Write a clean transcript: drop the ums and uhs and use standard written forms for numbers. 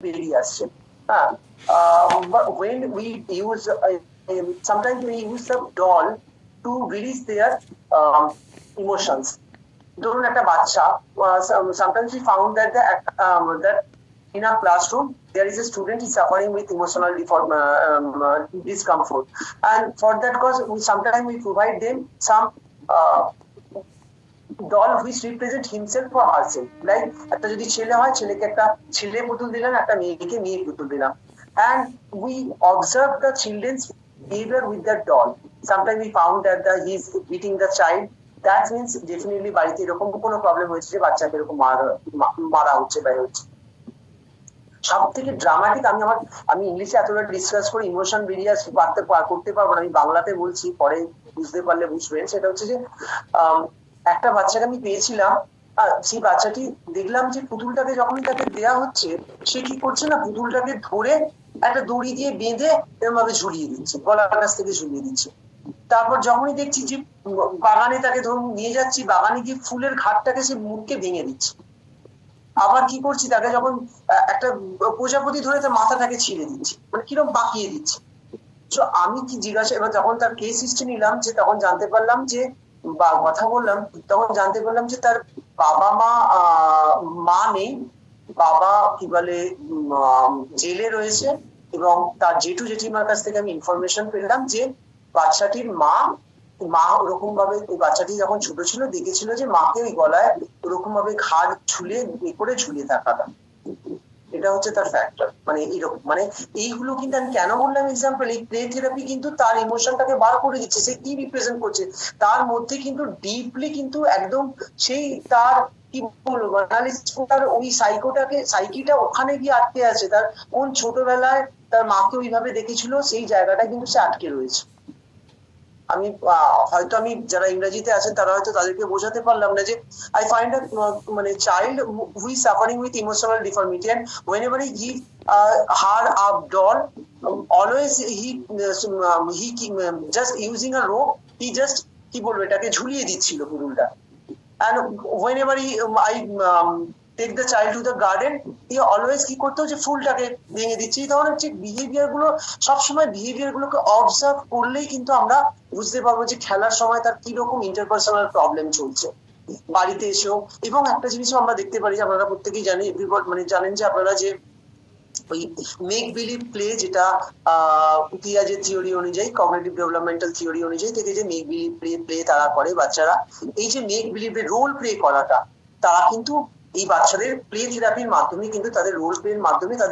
বেরিয়ে আসছে। হ্যাঁ, when we use sometimes we use the doll to release their emotions. ধরুন একটা বাচ্চা, sometimes we found that that in a classroom there is a student is suffering with emotional discomfort, and for that cause sometimes we provide them some doll which represent himself or herself. Like একটা যদি ছেলে হয়, ছেলেকে একটা ছেলে পুতুল দিলাম, একটা মেয়েকে মেয়ে পুতুল দিলাম, and we observe the children's behavior with that doll. Sometimes we found that he is beating the child. That means definitely বাড়িতে এরকম কোনো প্রবলেম হয়েছে যে বাচ্চাকে এরকম মারা হচ্ছে বা হচ্ছে। সব থেকে ড্রামাটিক, আমি ইংলিশে এতটা ডিসকাস করে ইমোশন বেরিয়ে করতে পারবো না, আমি বাংলাতে বলছি, পরে বুঝতে পারলে বুঝবেন। সেটা হচ্ছে যে একটা বাচ্চাকে আমি পেয়েছিলাম, সেই বাচ্চাটি দেখলাম যে পুতুলটাকে যখনই তাকে দেয়া হচ্ছে, সে কি করছে না, পুতুলটাকে ধরে একটা দড়ি দিয়ে বেঁধে এরকম ভাবে ঝুলিয়ে দিচ্ছে, গলার কাছ থেকে ঝুলিয়ে দিচ্ছে। তারপর যখনই দেখছি যে বাগানে তাকে ধরুন নিয়ে যাচ্ছি, বাগানে গিয়ে ফুলের ঘাটটাকে সে মুখকে ভেঙে দিচ্ছে। আবার কি করছি, তাকে যখন একটা প্রজাপতি ধরে তার মাথাটাকে ছিঁড়ে দিচ্ছে, মানে কিরকম বাঁকিয়ে দিচ্ছে। তো আমি কি জিজ্ঞাসা, এবার যখন তার কেস হিস্ট্রি নিলাম, যে তখন জানতে পারলাম যে বা কথা বললাম, তখন জানতে পারলাম যে তার বাবা মা নেই, বাবা কি বলে জেলে রয়েছে, এবং তার জেঠু জেঠিমার কাছ থেকে আমি ইনফরমেশন পেলাম যে বাচ্চাটির মা ওরকম ভাবে, ওই বাচ্চাটি যখন ছোট ছিল দেখেছিল যে মাকে ওই গলায় ওরকম ভাবে ঘাড় ঝুলিয়ে করে ঝুলিয়ে থাকাটা। এটা হচ্ছে তার ফ্যাক্টর, মানে এরকম, মানে এইগুলো কিন্তু আমি কেন বললাম এক্সাম্পল, এই প্লে থেরাপি কিন্তু তার ইমোশনটাকে বার করে দিচ্ছে, সে কি রিপ্রেজেন্ট করছে তার মধ্যে কিন্তু ডিপলি, কিন্তু একদম সেই তার কি বলবো, তার ওই সাইকিটা ওখানে গিয়ে আটকে আছে, তার কোন ছোটবেলায় তার মাকে ওইভাবে দেখেছিল, সেই জায়গাটা কিন্তু সে আটকে রয়েছে। আমি যারা ইংরেজিতে আছেন তারা হয়তো তাদেরকে বোঝাতে পারলাম না যে আই ফাইন্ড মানে child who is suffering with emotional deformity, and whenever he give her a doll, always he just using a rope, he just কি বলবো এটাকে ঝুলিয়ে দিচ্ছিল পুরুলটা। and whenever I take the child to the garden, he always কি করতো যে ফুলটাকে ভেঙে দিচ্ছে। এই ধরনের যে বিহেভিয়ার গুলো, সবসময় বিহেভিয়ার গুলোকে অবজার্ভ করলেই কিন্তু আমরা বুঝতে পারবো যে খেলার সময় তার কিরকম ইন্টারপার্সোনাল প্রবলেম চলছে বাড়িতে এসেও। এবং একটা জিনিসও আমরা দেখতে পারি, আপনারা প্রত্যেকেই জানেন, মানে জানেন যে আপনারা যে ওই মেক বিলিভ প্লে, যেটা পিয়াজের থিওরি অনুযায়ী, কগনিটিভ ডেভেলপমেন্টাল থিওরি অনুযায়ী থেকে যে মেক বিলিভ প্লে তারা করে বাচ্চারা, এই যে মেক বিলিভের রোল প্লে করাটা, তারা কিন্তু এই বাচ্চাদের প্লে থেরাপির মাধ্যমে কিন্তু তাদের রোল প্লের মাধ্যমে তাদের